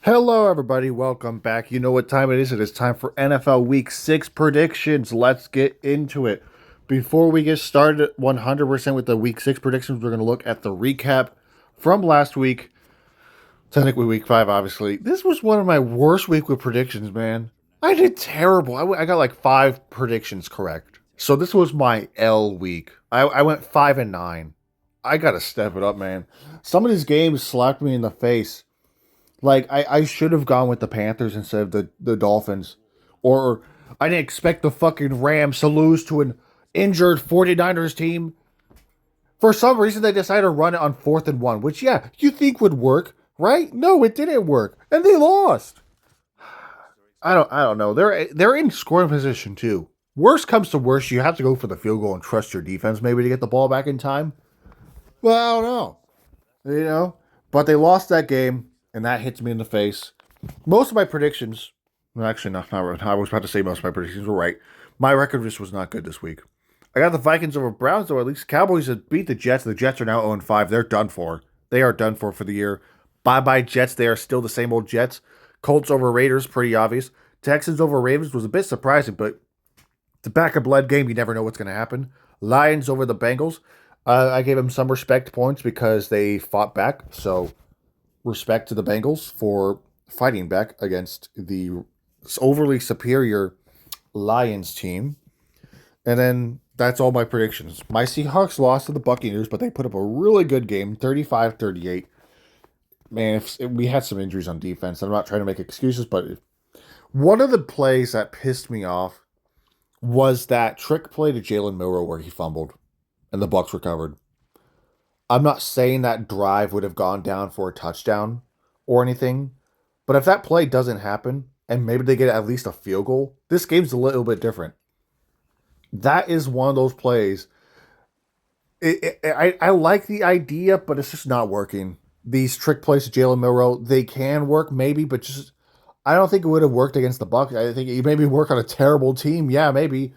Hello, everybody. Welcome back. You know what time it is? It is time for NFL Week 6 predictions. Let's get into it. Before we get started 100% with the Week 6 predictions, we're going to look at the recap from last week. Technically, Week 5, obviously. This was one of my worst week with predictions, man. I did terrible. I got like 5 predictions correct. So this was my L week. I went 5-9. I got to step it up, man. Some of these games slapped me in the face. Like I should have gone with the Panthers instead of the Dolphins. Or I didn't expect the fucking Rams to lose to an injured 49ers team. For some reason they decided to run it on 4th and 1, which yeah, you think would work, right? No, it didn't work. And they lost. I don't know. They're in scoring position too. Worst comes to worst, you have to go for the field goal and trust your defense maybe to get the ball back in time. Well, I don't know. You know? But they lost that game, and that hits me in the face. Most of my predictions, well, actually, not. I was about to say most of my predictions were right. My record just was not good this week. I got the Vikings over Browns, though. At least Cowboys had beat the Jets. The Jets are now 0-5. They're done for. They are done for the year. Bye bye Jets. They are still the same old Jets. Colts over Raiders, pretty obvious. Texans over Ravens was a bit surprising, but it's a back of blood game. You never know what's going to happen. Lions over the Bengals. I gave them some respect points because they fought back. So respect to the Bengals for fighting back against the overly superior Lions team. And then that's all my predictions. My Seahawks lost to the Buccaneers, but they put up a really good game, 35-38. Man, if we had some injuries on defense. I'm not trying to make excuses, but one of the plays that pissed me off was that trick play to Jalen Milroe where he fumbled and the Bucks recovered. I'm not saying that drive would have gone down for a touchdown or anything, but if that play doesn't happen and maybe they get at least a field goal, this game's a little bit different. That is one of those plays. I like the idea, but it's just not working. These trick plays to Jalen Milroe, they can work maybe, but just I don't think it would have worked against the Bucks. I think it maybe work on a terrible team, yeah, maybe,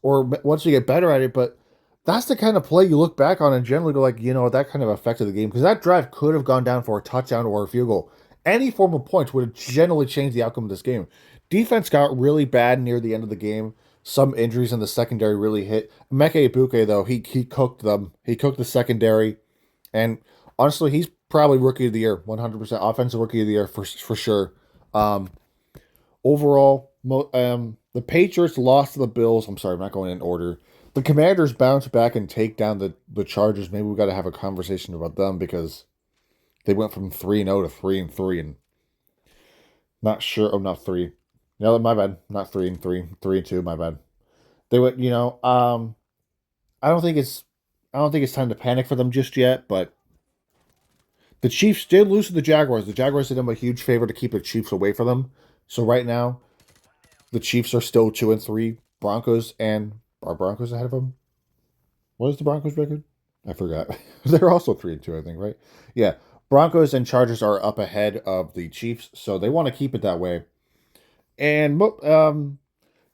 or once you get better at it. But that's the kind of play you look back on and generally go like, that kind of affected the game because that drive could have gone down for a touchdown or a field goal. Any form of points would have generally changed the outcome of this game. Defense got really bad near the end of the game. Some injuries in the secondary really hit. Meke Ibuke, though, he cooked them. He cooked the secondary. And honestly, he's probably rookie of the year, 100% offensive rookie of the year for sure. Um, Overall, the Patriots lost to the Bills. I'm sorry, I'm not going in order. The Commanders bounce back and take down the Chargers. Maybe we got to have a conversation about them because they went from 3-0 to 3-3 and not sure. Oh, not three. No, my bad. Not 3-3. 3-2. My bad. They went. I don't think it's. I don't think it's time to panic for them just yet. But the Chiefs did lose to the Jaguars. The Jaguars did them a huge favor to keep the Chiefs away from them. So right now, the Chiefs are still 2-3. Broncos and are Broncos ahead of them? What is the Broncos record? I forgot. They're also 3-2, I think, right? Yeah. Broncos and Chargers are up ahead of the Chiefs, so they want to keep it that way. And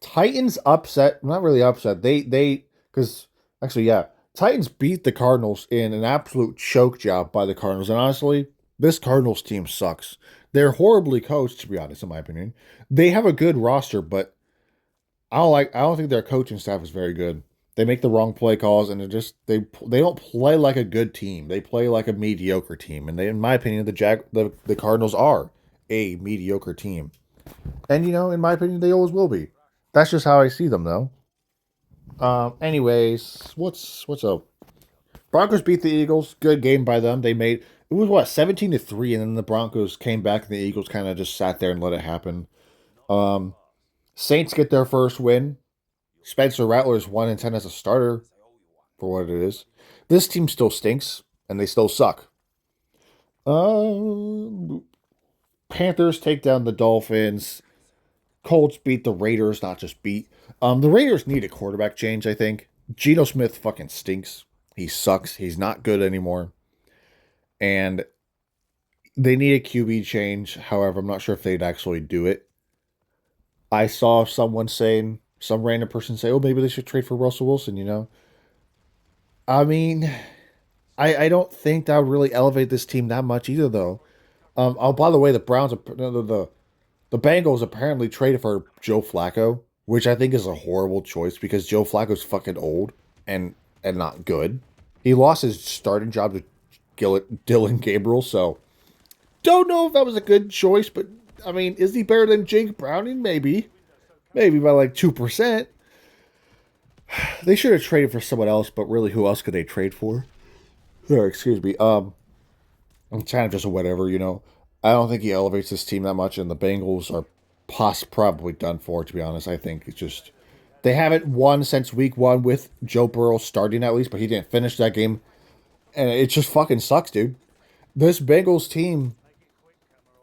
Titans upset, not really upset. They because actually, yeah, Titans beat the Cardinals in an absolute choke job by the Cardinals. And honestly, this Cardinals team sucks. They're horribly coached, to be honest, in my opinion. They have a good roster, but I don't think their coaching staff is very good. They make the wrong play calls, and they don't play like a good team. They play like a mediocre team, and they, in my opinion, the Cardinals are a mediocre team. And in my opinion, they always will be. That's just how I see them, though. Anyways, what's up? Broncos beat the Eagles. Good game by them. They made it was what 17-3, and then the Broncos came back, and the Eagles kind of just sat there and let it happen. Um, Saints get their first win. Spencer Rattler's 1-10 as a starter for what it is. This team still stinks, and they still suck. Uh, Panthers take down the Dolphins. Colts beat the Raiders, not just beat. The Raiders need a quarterback change, I think. Geno Smith fucking stinks. He sucks. He's not good anymore. And they need a QB change. However, I'm not sure if they'd actually do it. I saw some random person say, oh, maybe they should trade for Russell Wilson. I mean, I don't think that would really elevate this team that much either, though. Oh, by the way, the Bengals apparently traded for Joe Flacco, which I think is a horrible choice because Joe Flacco's fucking old and and not good. He lost his starting job to Dylan Gabriel, so don't know if that was a good choice. But I mean, is he better than Jake Browning? Maybe by like 2%. They should have traded for someone else, but really, who else could they trade for? Sorry, excuse me. I'm kind of just a whatever, you know. I don't think he elevates this team that much, and the Bengals are probably done for. To be honest, I think it's just they haven't won since week one with Joe Burrow starting at least, but he didn't finish that game, and it just fucking sucks, dude. This Bengals team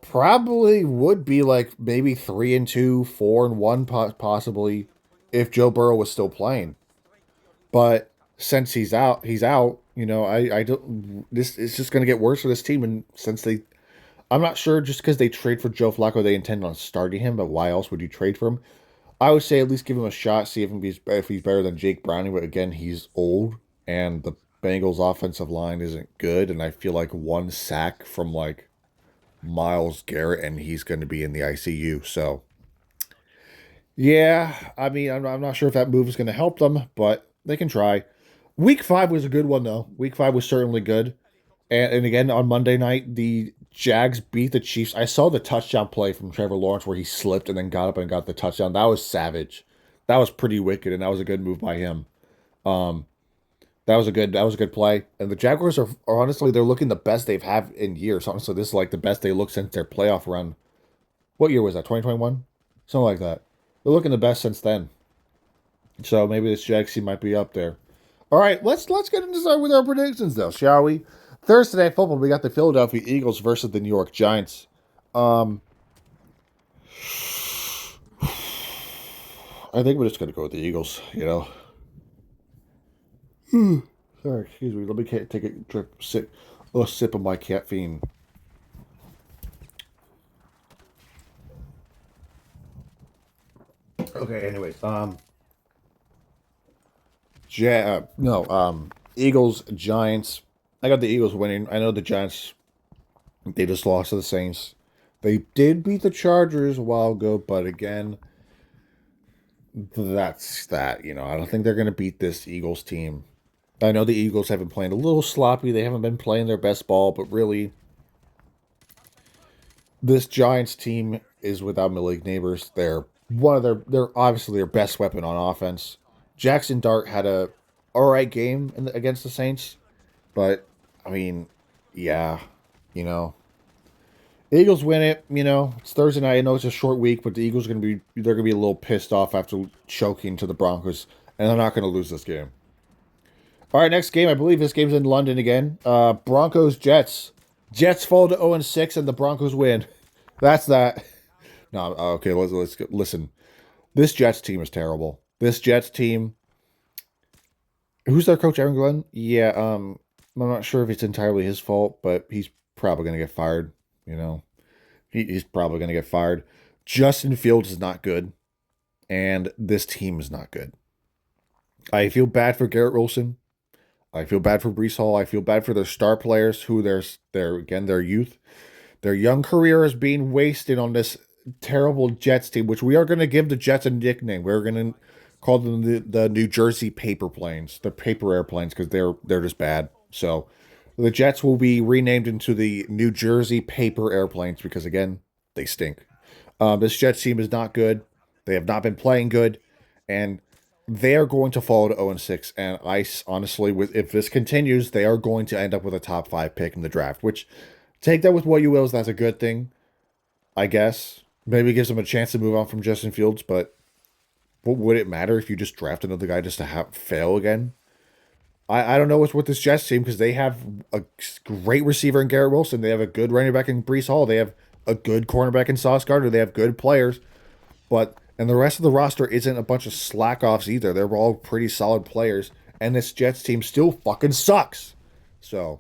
probably would be like maybe 3-2, 4-1, possibly if Joe Burrow was still playing. But since he's out, he's out. You know, I don't. This is just going to get worse for this team, and since I'm not sure just because they trade for Joe Flacco, they intend on starting him. But why else would you trade for him? I would say at least give him a shot, see if he's better than Jake Browning. But again, he's old, and the Bengals' offensive line isn't good. And I feel like one sack from like Myles Garrett, and he's going to be in the ICU. So yeah, I mean, I'm not sure if that move is going to help them, but they can try. Week five was a good one though. Week five was certainly good. And again, on Monday night, the Jags beat the Chiefs. I saw the touchdown play from Trevor Lawrence where he slipped and then got up and got the touchdown. That was savage. That was pretty wicked, and that was a good move by him. Um, that was a good play. And the Jaguars are honestly they're looking the best they've had in years. Honestly, this is like the best they look since their playoff run. What year was that? 2021, something like that. They're looking the best since then. So maybe this Jags team might be up there. All right, let's get into start with our predictions though, shall we? Thursday night football, we got the Philadelphia Eagles versus the New York Giants. Um, I think we're just gonna go with the Eagles. You know. Sorry, excuse me. Let me take a sip of my caffeine. Okay. Anyways, no, Eagles Giants. I got the Eagles winning. I know the Giants. They just lost to the Saints. They did beat the Chargers a while ago, but again, that's that. You know, I don't think they're going to beat this Eagles team. I know the Eagles have been playing a little sloppy. They haven't been playing their best ball, but really, this Giants team is without Malik Neighbors. They're obviously their best weapon on offense. Jackson Dart had a all right game against the Saints, but I mean, yeah, you know, Eagles win it. You know, it's Thursday night. I know it's a short week, but the Eagles are they're gonna be a little pissed off after choking to the Broncos, and they're not gonna lose this game. All right, next game. I believe this game's in London again. Broncos Jets. Jets fall to 0-6, and the Broncos win. That's that. No, okay. Listen. This Jets team is terrible. This Jets team. Who's their coach, Aaron Glenn? Yeah. I'm not sure if it's entirely his fault, but he's probably gonna get fired. You know, he's probably gonna get fired. Justin Fields is not good, and this team is not good. I feel bad for Garrett Wilson. I feel bad for Brees Hall. I feel bad for their star players who their youth. Their young career is being wasted on this terrible Jets team, which we are going to give the Jets a nickname. We're going to call them the New Jersey paper planes, the paper airplanes, because they're just bad. So the Jets will be renamed into the New Jersey paper airplanes because again they stink. This Jets team is not good. They have not been playing good, and they are going to fall to 0-6. And I honestly, with if this continues, they are going to end up with a top 5 pick in the draft. Which, take that with what you will, is that's a good thing, I guess. Maybe it gives them a chance to move on from Justin Fields, but what would it matter if you just draft another guy just to fail again? I don't know what's with this Jets team because they have a great receiver in Garrett Wilson. They have a good running back in Brees Hall. They have a good cornerback in Sauce Gardner. They have good players, and the rest of the roster isn't a bunch of slack offs either. They're all pretty solid players, and this Jets team still fucking sucks. So,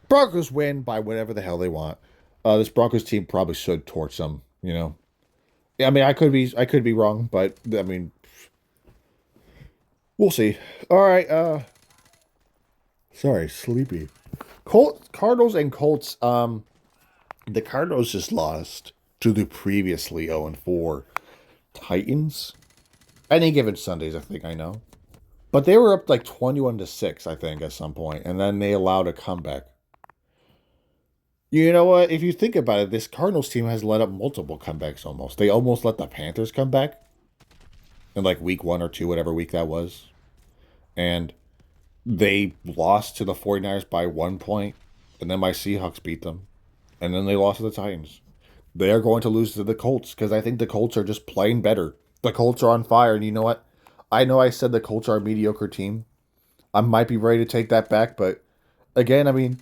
Broncos win by whatever the hell they want. This Broncos team probably should torch them. You know, I mean, I could be wrong, but I mean, we'll see. All right. Sorry, sleepy. Cardinals and Colts. The Cardinals just lost to the previously 0-4 Titans. Any given Sundays, I think I know. But they were up like 21-6, I think, at some point, and then they allowed a comeback. You know what? If you think about it, this Cardinals team has let up multiple comebacks almost. They almost let the Panthers come back in like week 1 or 2, whatever week that was. And they lost to the 49ers by 1 point, and then my Seahawks beat them. And then they lost to the Titans. They are going to lose to the Colts because I think the Colts are just playing better. The Colts are on fire, and you know what? I know I said the Colts are a mediocre team. I might be ready to take that back, but again, I mean,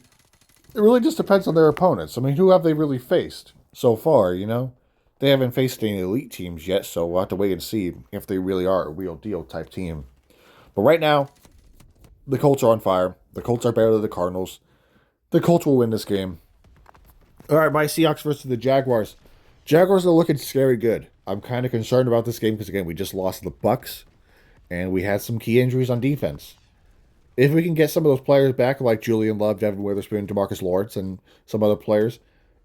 it really just depends on their opponents. I mean, who have they really faced so far, you know? They haven't faced any elite teams yet, so we'll have to wait and see if they really are a real deal type team. But right now, the Colts are on fire. The Colts are better than the Cardinals. The Colts will win this game. All right, my Seahawks versus the Jaguars. Jaguars are looking scary good. I'm kind of concerned about this game because, again, we just lost to the Bucks, and we had some key injuries on defense. If we can get some of those players back, like Julian Love, Devin Witherspoon, DeMarcus Lawrence, and some other players,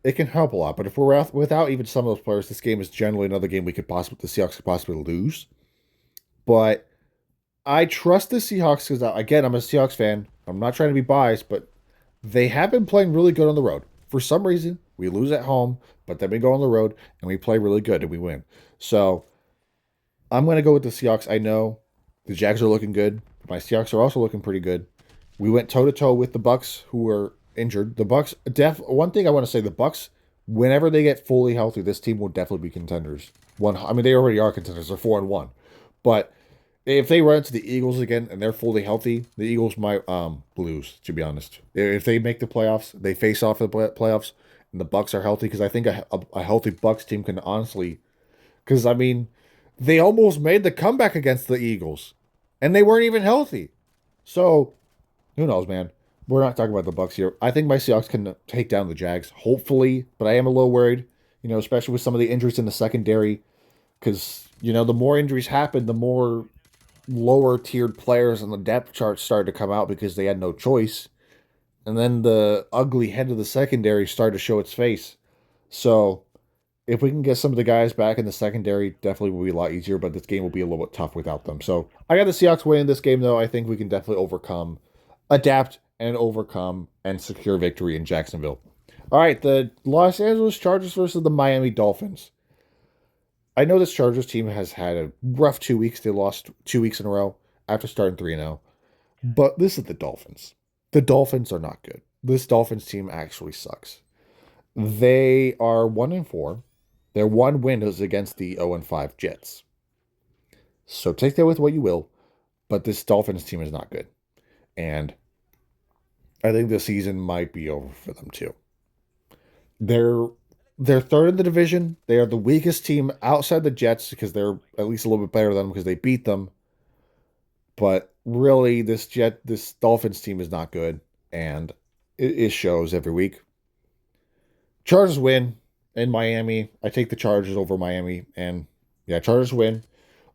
it can help a lot. But if we're without even some of those players, this game is generally another game the Seahawks could possibly lose. But I trust the Seahawks because, again, I'm a Seahawks fan. I'm not trying to be biased, but they have been playing really good on the road. For some reason, we lose at home, but then we go on the road and we play really good and we win. So I'm going to go with the Seahawks. I know the Jags are looking good. My Seahawks are also looking pretty good. We went toe to toe with the Bucks, who were injured. The Bucks, one thing I want to say, the Bucks, whenever they get fully healthy, this team will definitely be contenders. I mean, they already are contenders. They're 4-1, but if they run into the Eagles again and they're fully healthy, the Eagles might lose. To be honest, if they make the playoffs, they face off in the playoffs, and the Bucks are healthy because I think a healthy Bucks team can honestly, because I mean, they almost made the comeback against the Eagles, and they weren't even healthy. So who knows, man? We're not talking about the Bucks here. I think my Seahawks can take down the Jags, hopefully, but I am a little worried. You know, especially with some of the injuries in the secondary, because you know the more injuries happen, the more lower tiered players on the depth chart started to come out because they had no choice. And then the ugly head of the secondary started to show its face. So if we can get some of the guys back in the secondary, definitely will be a lot easier, but this game will be a little bit tough without them. So I got the Seahawks winning this game, though. I think we can definitely adapt and overcome and secure victory in Jacksonville. All right, the Los Angeles Chargers versus the Miami Dolphins. I know this Chargers team has had a rough 2 weeks. They lost 2 weeks in a row after starting 3-0. But this is the Dolphins. The Dolphins are not good. This Dolphins team actually sucks. They are 1-4. Their one win is against the 0-5 Jets. So take that with what you will. But this Dolphins team is not good. And I think the season might be over for them too. They're third in the division. They are the weakest team outside the Jets because they're at least a little bit better than them because they beat them. But really, this Dolphins team is not good, and it shows every week. Chargers win in Miami. I take the Chargers over Miami, and yeah, Chargers win.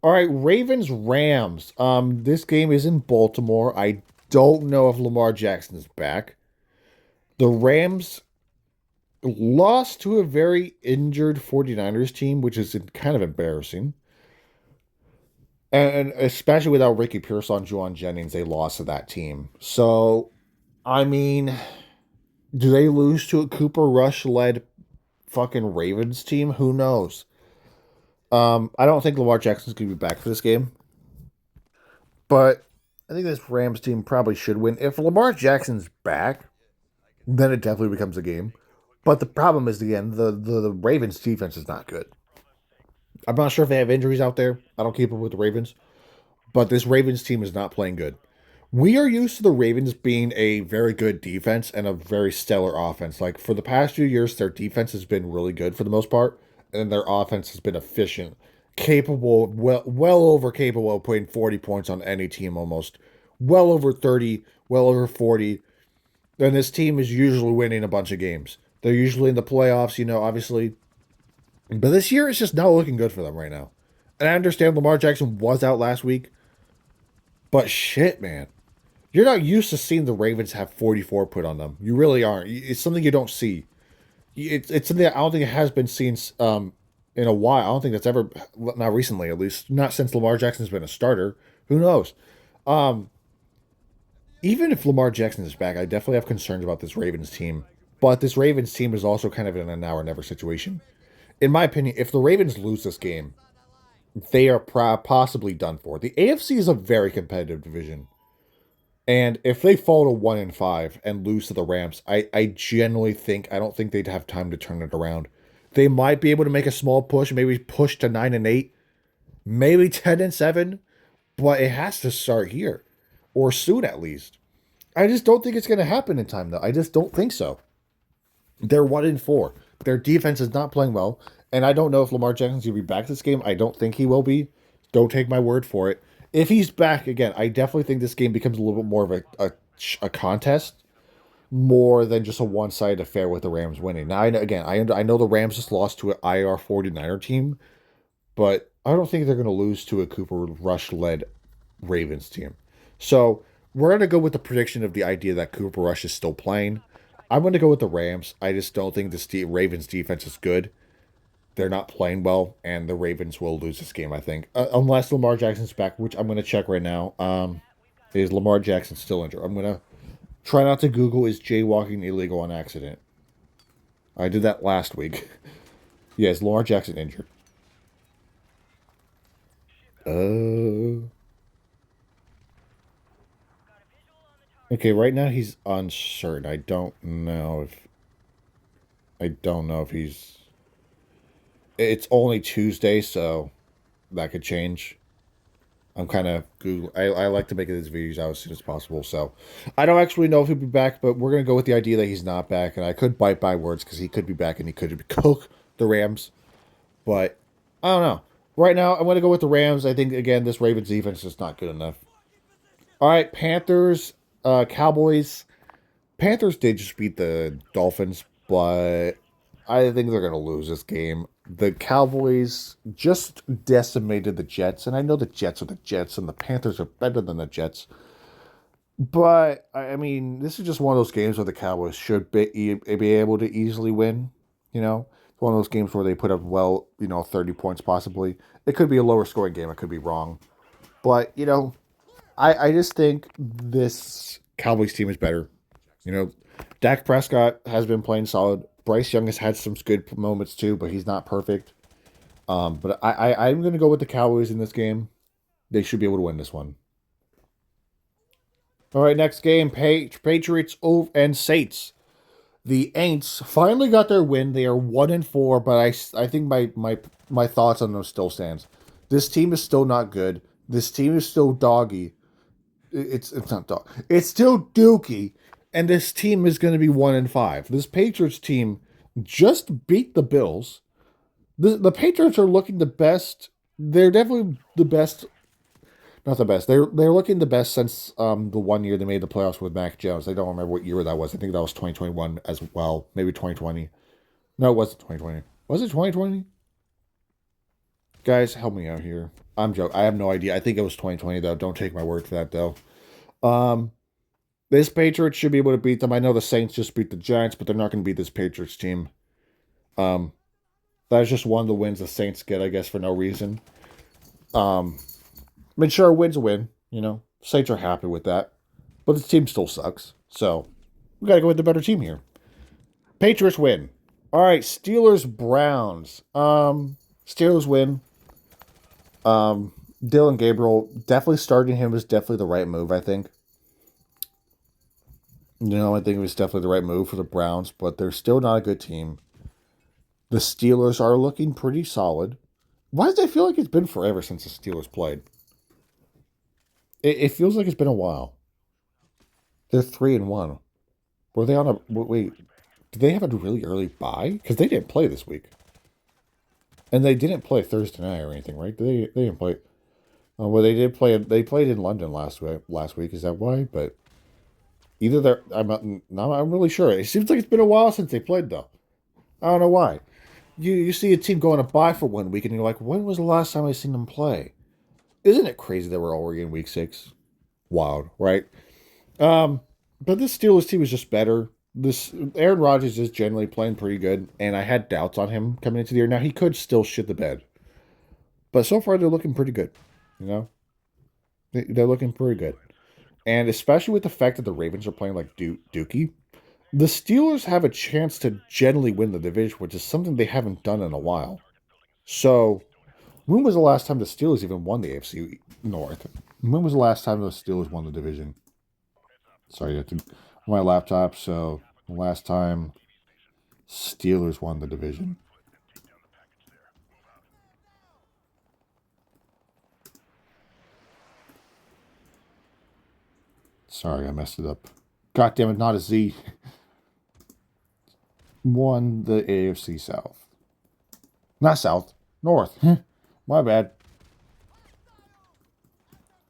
All right, Ravens Rams. This game is in Baltimore. I don't know if Lamar Jackson is back. The Rams lost to a very injured 49ers team, which is kind of embarrassing. And especially without Ricky Pearsall and Juwan Jennings, they lost to that team. So, I mean, do they lose to a Cooper Rush-led fucking Ravens team? Who knows? I don't think Lamar Jackson's going to be back for this game. But I think this Rams team probably should win. If Lamar Jackson's back, then it definitely becomes a game. But the problem is, again, the Ravens defense is not good. I'm not sure if they have injuries out there. I don't keep up with the Ravens. But this Ravens team is not playing good. We are used to the Ravens being a very good defense and a very stellar offense. Like, for the past few years, their defense has been really good for the most part. And their offense has been efficient, capable, well over capable of putting 40 points on any team almost. Well over 30, well over 40. And this team is usually winning a bunch of games. They're usually in the playoffs, you know, obviously. But this year, it's just not looking good for them right now. And I understand Lamar Jackson was out last week. But shit, man. You're not used to seeing the Ravens have 44 put on them. You really aren't. It's something you don't see. it's something that I don't think it has been seen in a while. I don't think that's ever, not recently at least, not since Lamar Jackson's been a starter. Who knows? Um, Even if Lamar Jackson is back, I definitely have concerns about this Ravens team. But this Ravens team is also kind of in a now or never situation. In my opinion, if the Ravens lose this game, they are possibly done for. The AFC is a very competitive division. And if they fall to 1-5 and lose to the Rams, I genuinely think I don't think they'd have time to turn it around. They might be able to make a small push, maybe push to 9-8, maybe 10-7, but it has to start here. Or soon at least. I just don't think it's gonna happen in time though. I just don't think so. They're 1-4. Their defense is not playing well. And I don't know if Lamar Jackson's gonna be back this game. I don't think he will be. Don't take my word for it. If he's back again, I definitely think this game becomes a little bit more of a contest more than just a one-sided affair with the Rams winning. Now, I know the Rams just lost to an IR 49er team, but I don't think they're going to lose to a Cooper Rush-led Ravens team. So we're going to go with the prediction of the idea that Cooper Rush is still playing. I'm going to go with the Rams. I just don't think the Ravens defense is good. They're not playing well, and the Ravens will lose this game, I think. Unless Lamar Jackson's back, which I'm going to check right now. Is Lamar Jackson still injured? I'm going to try not to Google, is jaywalking illegal on accident? I did that last week. Yes, Lamar Jackson injured. Uh, okay, right now he's uncertain. I don't know if he's. It's only Tuesday, so that could change. I'm kind of Google. I like to make these videos out as soon as possible, so I don't actually know if he'll be back, but we're gonna go with the idea that he's not back, and I could bite by words because he could be back and he could cook the Rams, but I don't know. Right now, I'm gonna go with the Rams. I think again this Ravens defense is not good enough. All right, Panthers, Cowboys. Panthers did just beat the Dolphins, but I think they're going to lose this game. The Cowboys just decimated the Jets, and I know the Jets are the Jets, and the Panthers are better than the Jets. But I mean, this is just one of those games where the Cowboys should be able to easily win. You know, it's one of those games where they put up 30 points possibly. It could be a lower scoring game. I could be wrong, but I just think this Cowboys team is better. You know, Dak Prescott has been playing solid. Bryce Young has had some good moments too, but he's not perfect. But I'm going to go with the Cowboys in this game. They should be able to win this one. All right, next game, Patriots and Saints. The Aints finally got their win. They are 1-4, but I think my thoughts on them still stands. This team is still not good. This team is still doggy. It's not dog. It's still dookie, and this team is going to be 1-5. This Patriots team just beat the Bills. The Patriots are looking the best. They're definitely the best. Not the best. They're looking the best since the one year they made the playoffs with Mac Jones. I don't remember what year that was. I think that was 2021 as well. Maybe 2020. No, it wasn't 2020. Was it 2020? Guys, help me out here. I'm joking. I have no idea. I think it was 2020 though. Don't take my word for that though. Um, this Patriots should be able to beat them. I know the Saints just beat the Giants, but they're not going to beat this Patriots team. Um, that's just one of the wins the Saints get, I guess, for no reason. I mean, sure, a win's a win. Saints are happy with that, but the team still sucks. So we got to go with the better team here. Patriots win. All right, Steelers Browns. Steelers win. Dylan Gabriel, definitely starting him was definitely the right move, I think. I think it was definitely the right move for the Browns, but they're still not a good team. The Steelers are looking pretty solid. Why does it feel like it's been forever since the Steelers played? It feels like it's been a while. They're 3-1. Were they on a wait? Did they have a really early bye? Because they didn't play this week, and they didn't play Thursday night or anything, right? They didn't play. Well, they did play. They played in London last week. Last week, is that why? But either they're. I'm really sure. It seems like it's been a while since they played though. I don't know why. You see a team going to bye for 1 week, and you're like, when was the last time I seen them play? Isn't it crazy that we're already in week 6? Wild, right? But this Steelers team is just better. This Aaron Rodgers is generally playing pretty good, and I had doubts on him coming into the year. Now he could still shit the bed, but so far they're looking pretty good. You know, they're looking pretty good, and especially with the fact that the Ravens are playing like Dookie, the Steelers have a chance to generally win the division, which is something they haven't done in a while. So, when was the last time the Steelers even won the AFC North? When was the last time the Steelers won the division? Sorry, I have to my laptop. So, the last time Steelers won the division. Sorry, I messed it up. God damn it, not a Z. Won the AFC South. Not South, North. My bad.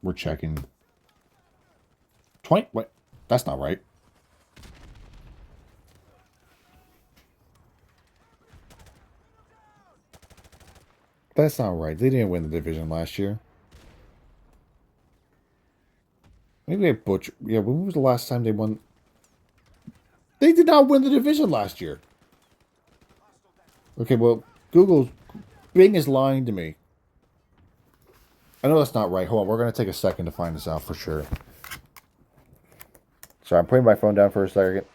We're checking. 20. Wait, that's not right. That's not right. They didn't win the division last year. Maybe they butchered. Yeah, when was the last time they won? They did not win the division last year. Okay, well, Bing is lying to me. I know that's not right. Hold on, we're going to take a second to find this out for sure. Sorry, I'm putting my phone down for a second.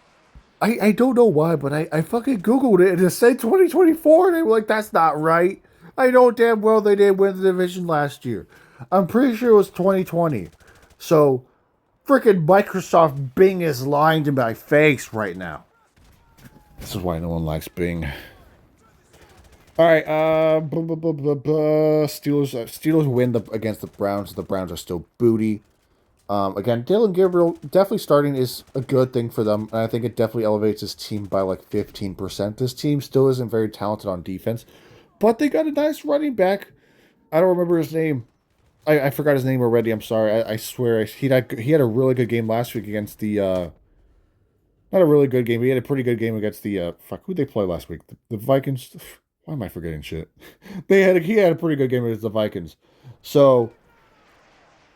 I don't know why, but I fucking Googled it and it said 2024, and they were like, that's not right. I know damn well they didn't win the division last year. I'm pretty sure it was 2020. So, freaking Microsoft Bing is lying to my face right now. This is why no one likes Bing. All right, Steelers win against the Browns. The Browns are still booty. Again, Dylan Gabriel definitely starting is a good thing for them, and I think it definitely elevates his team by like 15%. This team still isn't very talented on defense, but they got a nice running back. I don't remember his name. I forgot his name already. I'm sorry. I swear he had a really good game last week against the not a really good game. He had a pretty good game against the fuck. Who they play last week? The Vikings. Why am I forgetting shit? He had a pretty good game against the Vikings. So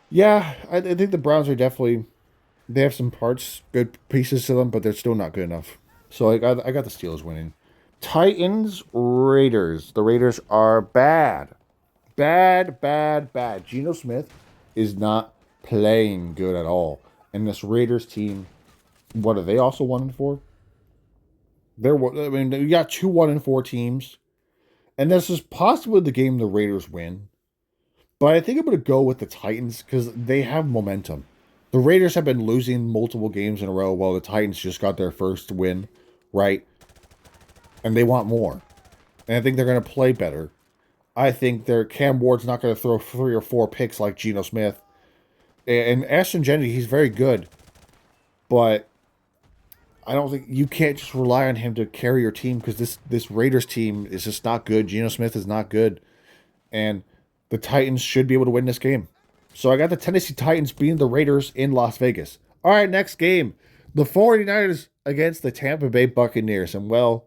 yeah, I think the Browns are definitely they have some parts, good pieces to them, but they're still not good enough. So I got the Steelers winning. Titans, Raiders. The Raiders are bad. Bad, bad, bad. Geno Smith is not playing good at all. And this Raiders team, what are they also 1-4? I mean, you got two 1-4 teams. And this is possibly the game the Raiders win. But I think I'm going to go with the Titans because they have momentum. The Raiders have been losing multiple games in a row while the Titans just got their first win, right? And they want more. And I think they're going to play better. I think their Cam Ward's not going to throw 3 or 4 picks like Geno Smith. And Ashton Jennings, he's very good. But I don't think you can't just rely on him to carry your team because this Raiders team is just not good. Geno Smith is not good. And the Titans should be able to win this game. So I got the Tennessee Titans beating the Raiders in Las Vegas. All right, next game. The 49ers against the Tampa Bay Buccaneers. And well,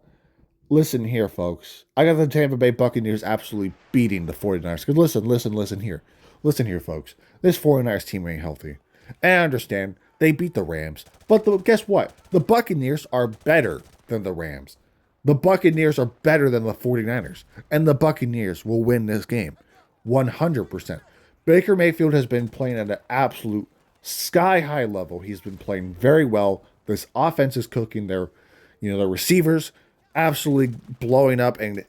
listen here, folks. I got the Tampa Bay Buccaneers absolutely beating the 49ers. Because listen here. Listen here, folks. This 49ers team ain't healthy. And I understand they beat the Rams. But guess what? The Buccaneers are better than the Rams. The Buccaneers are better than the 49ers. And the Buccaneers will win this game. 100%. Baker Mayfield has been playing at an absolute sky-high level. He's been playing very well. This offense is cooking. Their receivers absolutely blowing up and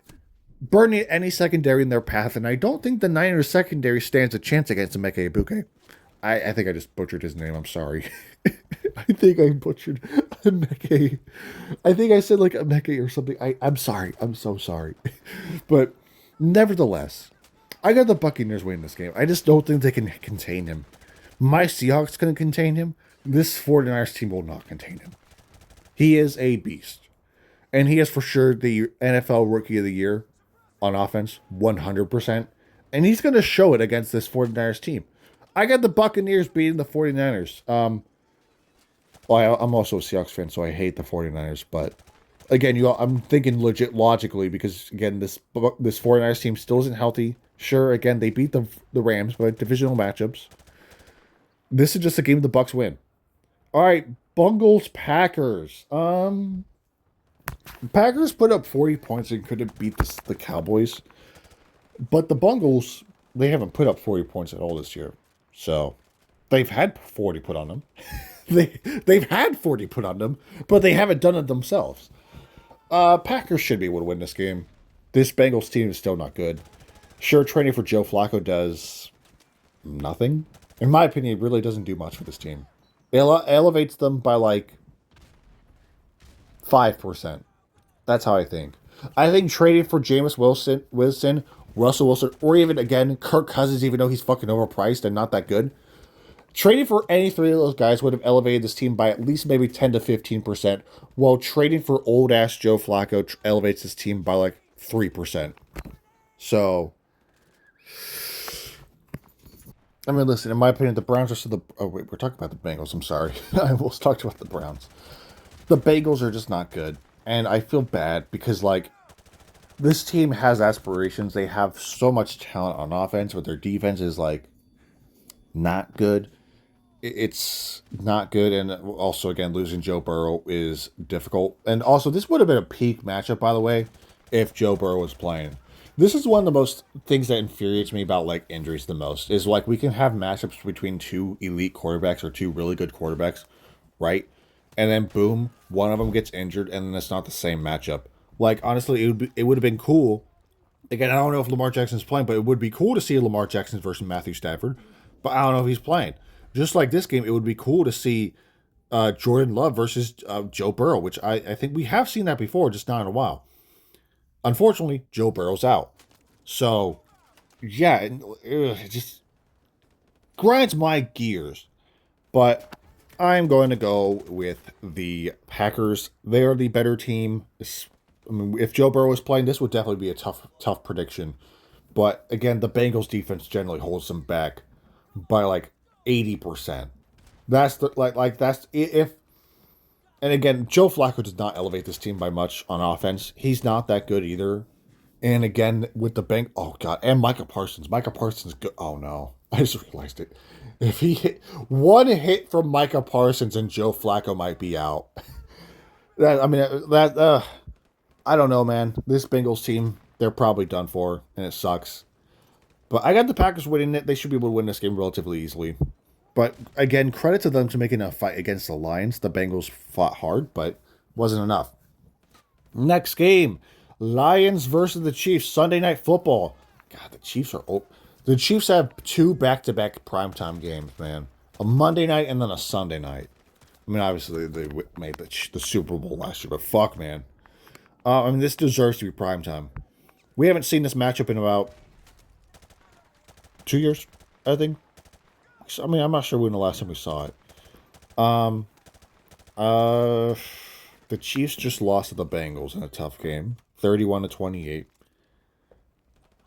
burning any secondary in their path. And I don't think the Niners secondary stands a chance against Emeka Egbuka. I think I just butchered his name. I'm sorry. I think I butchered Emeka. I think I said like Emeka or something. I'm sorry. I'm so sorry. But nevertheless, I got the Buccaneers winning this game. I just don't think they can contain him. My Seahawks can contain him. This 49ers team will not contain him. He is a beast. And he is for sure the NFL Rookie of the Year on offense, 100%. And he's going to show it against this 49ers team. I got the Buccaneers beating the 49ers. I'm also a Seahawks fan, so I hate the 49ers. But again, I'm thinking legit logically because, again, this 49ers team still isn't healthy. Sure, again, they beat the Rams, but divisional matchups. This is just a game the Bucs win. All right, Bungles Packers. Packers put up 40 points and couldn't beat the Cowboys, but the Bungles, they haven't put up 40 points at all this year. So they've had 40 put on them. They've had 40 put on them, but they haven't done it themselves. Packers should be able to win this game. This Bengals team is still not good. Sure, training for Joe Flacco does nothing. In my opinion, it really doesn't do much for this team. It elevates them by like 5%. That's how I think. I think trading for Jameis Wilson, Russell Wilson, or even again Kirk Cousins, even though he's fucking overpriced and not that good, trading for any three of those guys would have elevated this team by at least maybe 10 to 15%, while trading for old ass Joe Flacco elevates this team by like 3%. So, I mean, listen, in my opinion, the Browns are still the. Oh, wait, we're talking about the Bengals. I'm sorry. I was talking about the Browns. The Bengals are just not good. And I feel bad because, like, this team has aspirations. They have so much talent on offense, but their defense is, like, not good. It's not good. And also, again, losing Joe Burrow is difficult. And also, this would have been a peak matchup, by the way, if Joe Burrow was playing. This is one of the most things that infuriates me about, like, injuries the most, is, like, we can have matchups between two elite quarterbacks or two really good quarterbacks, right? And then boom, one of them gets injured, and then it's not the same matchup. Like, honestly, it would have been cool. Again, I don't know if Lamar Jackson's playing, but it would be cool to see Lamar Jackson versus Matthew Stafford. But I don't know if he's playing. Just like this game, it would be cool to see Jordan Love versus Joe Burrow, which I think we have seen that before, just not in a while. Unfortunately, Joe Burrow's out. So, yeah, it just grinds my gears. But I'm going to go with the Packers. They are the better team. I mean, if Joe Burrow was playing, this would definitely be a tough prediction. But again, the Bengals defense generally holds them back by like 80%. That's the like that's if and again, Joe Flacco does not elevate this team by much on offense. He's not that good either. And again, with the bank, oh god, and Micah Parsons. Micah Parsons, good. Oh no, I just realized it. If he hit one hit from Micah Parsons and Joe Flacco might be out. That I mean that I don't know, man. This Bengals team, they're probably done for, and it sucks. But I got the Packers winning it. They should be able to win this game relatively easily. But again, credit to them to making a fight against the Lions. The Bengals fought hard, but wasn't enough. Next game, Lions versus the Chiefs. Sunday Night Football. God, the Chiefs are open. The Chiefs have two back-to-back primetime games, man. A Monday night and then a Sunday night. I mean, obviously they made the Super Bowl last year, but fuck, man. I mean, this deserves to be primetime. We haven't seen this matchup in about 2 years, I think. I mean, I'm not sure when the last time we saw it. Um, uh, the Chiefs just lost to the Bengals in a tough game, 31-28.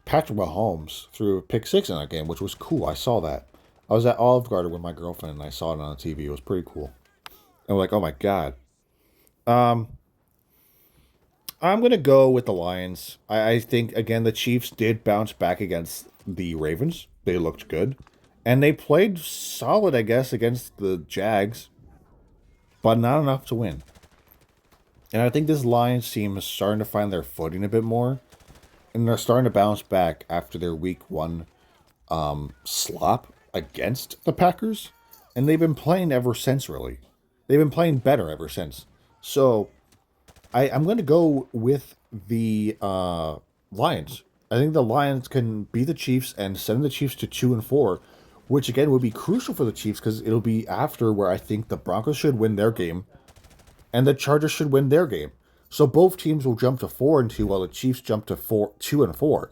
Patrick Mahomes threw a pick six in that game, which was cool. I saw that. I was at Olive Garden with my girlfriend, and I saw it on the TV. It was pretty cool. And we're like, oh my god. Um, I'm gonna go with the Lions. I think again the Chiefs did bounce back against the Ravens. They looked good, and they played solid, I guess, against the Jags, but not enough to win. And I think this Lions team is starting to find their footing a bit more, and they're starting to bounce back after their Week 1 slop against the Packers, and they've been playing ever since. Really, they've been playing better ever since. So I'm going to go with the Lions. I think the Lions can beat the Chiefs and send the Chiefs to 2-4, which again would be crucial for the Chiefs because it'll be after where I think the Broncos should win their game and the Chargers should win their game. So both teams will jump to 4-2 while the Chiefs jump to 2-4.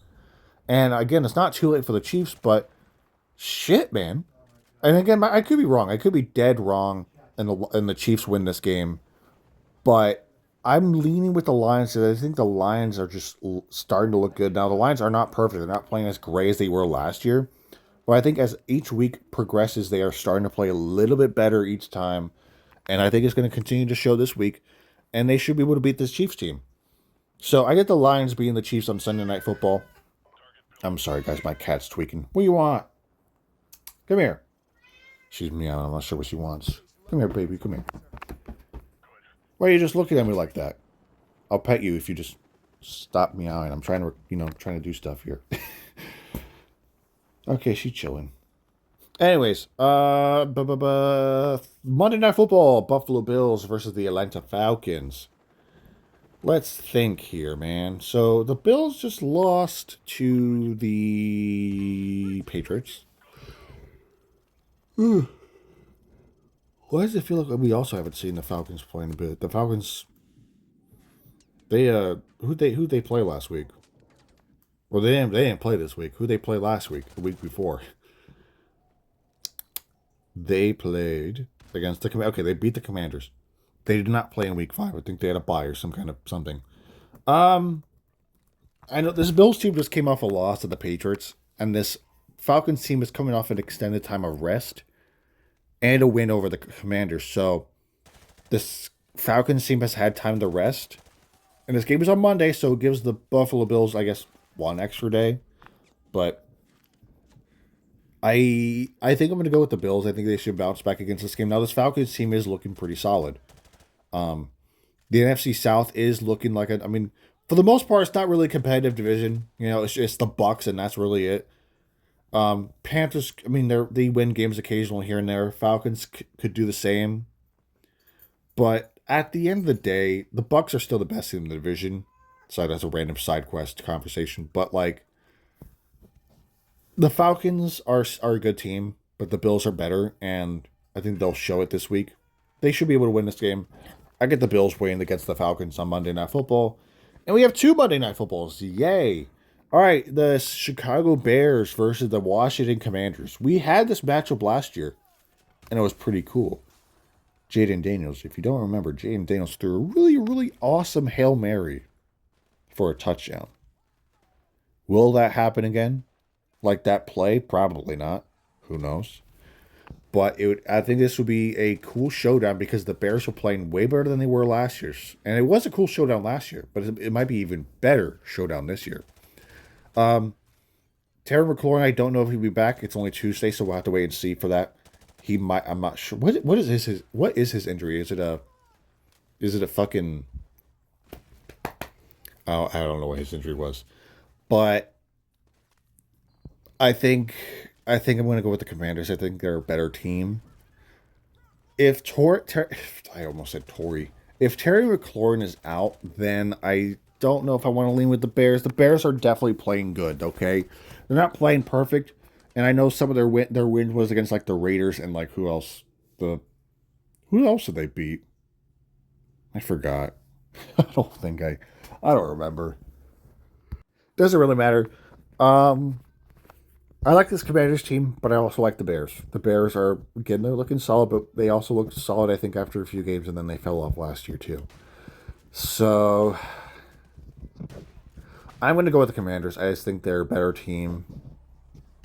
And again, it's not too late for the Chiefs, but shit, man. And again, I could be wrong. I could be dead wrong, and the Chiefs win this game. But I'm leaning with the Lions because I think the Lions are just starting to look good. Now, the Lions are not perfect. They're not playing as great as they were last year. But I think as each week progresses, they are starting to play a little bit better each time. And I think it's going to continue to show this week. And they should be able to beat this Chiefs team. So I get the Lions beating the Chiefs on Sunday Night Football. I'm sorry, guys. My cat's tweaking. What do you want? Come here. She's meowing. I'm not sure what she wants. Come here, baby. Come here. Why are you just looking at me like that? I'll pet you if you just stop meowing. I'm trying to, trying to do stuff here. Okay, she's chilling. Anyways, Monday Night Football, Buffalo Bills versus the Atlanta Falcons. Let's think here, man. So the Bills just lost to the Patriots. Why does it feel like we also haven't seen the Falcons playing a bit? The Falcons, they who they play last week? Well, they didn't play this week. Who they play last week? The week before? They played against the Okay, they beat the Commanders. They did not play in week 5. I think they had a bye or some kind of something. I know this Bills team just came off a loss to the Patriots, and this Falcons team is coming off an extended time of rest and a win over the Commanders. So this Falcons team has had time to rest, and this game is on Monday, so it gives the Buffalo Bills, I guess, one extra day. But I think I'm going to go with the Bills. I think they should bounce back against this game. Now this Falcons team is looking pretty solid. The NFC South is looking like I mean, for the most part, it's not really a competitive division. It's just the Bucks, and that's really it. Panthers, I mean, they win games occasionally here and there. Falcons could do the same, but at the end of the day, the Bucks are still the best team in the division. So that's a random side quest conversation, but like the Falcons are a good team, but the Bills are better, and I think they'll show it this week. They should be able to win this game. I get the Bills winning against the Falcons on Monday Night Football. And we have 2 Monday Night Footballs. Yay. All right, the Chicago Bears versus the Washington Commanders. We had this matchup last year, and it was pretty cool. Jaden Daniels, if you don't remember, Jaden Daniels threw a really, really awesome Hail Mary for a touchdown. Will that happen again? Like that play? Probably not. Who knows? But I think this would be a cool showdown because the Bears were playing way better than they were last year. And it was a cool showdown last year, but it might be even better showdown this year. Terry McLaurin, I don't know if he'll be back. It's only Tuesday, so we'll have to wait and see for that. He might. I'm not sure. What is his injury? Is it a fucking? Oh, I don't know what his injury was, but I think I'm going to go with the Commanders. I think they're a better team. If I almost said Tory. If Terry McLaurin is out, then I don't know if I want to lean with the Bears. The Bears are definitely playing good. Okay, they're not playing perfect, and I know some of their win was against like the Raiders and like who else did they beat? I forgot. I don't remember. Doesn't really matter. Um, I like this Commanders team, but I also like the Bears. The Bears are, again, they're looking solid, but they also looked solid, I think, after a few games, and then they fell off last year, too. So, I'm going to go with the Commanders. I just think they're a better team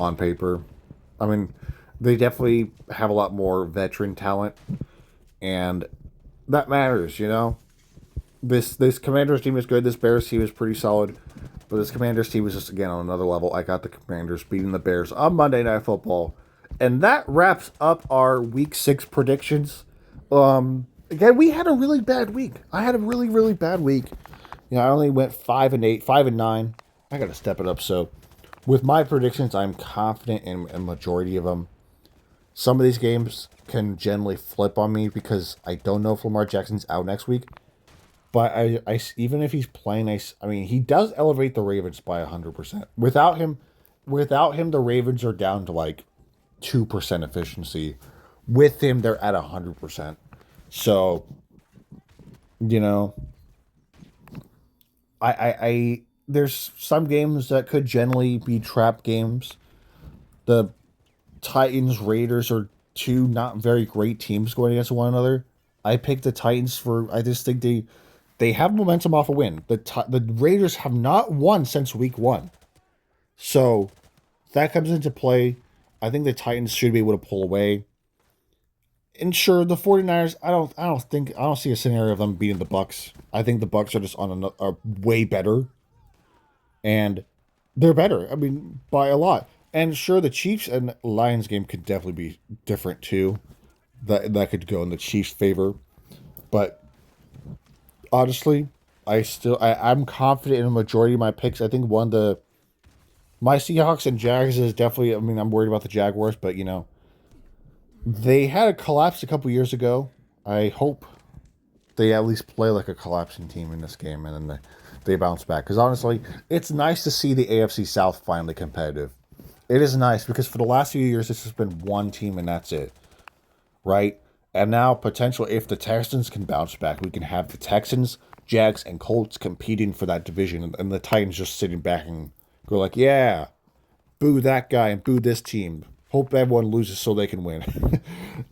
on paper. I mean, they definitely have a lot more veteran talent, and that matters. This Commanders team is good. This Bears team is pretty solid. But this Commanders team is just, again, on another level. I got the Commanders beating the Bears on Monday Night Football. And that wraps up our Week 6 predictions. Again, we had a really bad week. I had a really, really bad week. I only went 5-8, 5-9. I got to step it up. So, with my predictions, I'm confident in a majority of them. Some of these games can generally flip on me because I don't know if Lamar Jackson's out next week. But I even if he's playing, I mean, he does elevate the Ravens by 100%. Without him, the Ravens are down to like 2% efficiency. With him, they're at 100%. So, you know, I there's some games that could generally be trap games. The Titans Raiders are 2 not very great teams going against one another. I picked the Titans I just think they have momentum off a win. The Raiders have not won since week 1. So that comes into play. I think the Titans should be able to pull away. And sure, the 49ers, I don't see a scenario of them beating the Bucks. I think the Bucks are just are way better. And they're better. I mean, by a lot. And sure, the Chiefs and Lions game could definitely be different too. that could go in the Chiefs' favor. But honestly, I'm confident in a majority of my picks. I think one of the my Seahawks and Jags is definitely. I mean, I'm worried about the Jaguars, but they had a collapse a couple years ago. I hope they at least play like a collapsing team in this game, and then they bounce back. Because honestly, it's nice to see the AFC South finally competitive. It is nice because for the last few years, this has been one team and that's it, right? And now, potential if the Texans can bounce back, we can have the Texans, Jags, and Colts competing for that division, and the Titans just sitting back and go like, "Yeah, boo that guy and boo this team. Hope everyone loses so they can win."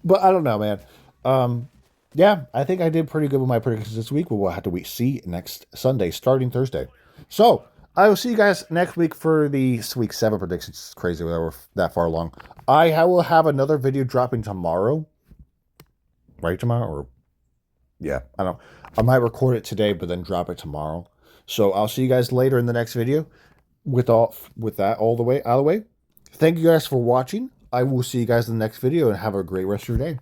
But I don't know, man. Yeah, I think I did pretty good with my predictions this week. But we'll have to see next Sunday, starting Thursday. So I will see you guys next week for the week 7 predictions. It's crazy that we're that far along. I will have another video dropping tomorrow. Right, tomorrow? Or yeah, I don't know. I might record it today, but then drop it tomorrow. So I'll see you guys later in the next video with that all the way out of the way. Thank you guys for watching. I will see you guys in the next video and have a great rest of your day.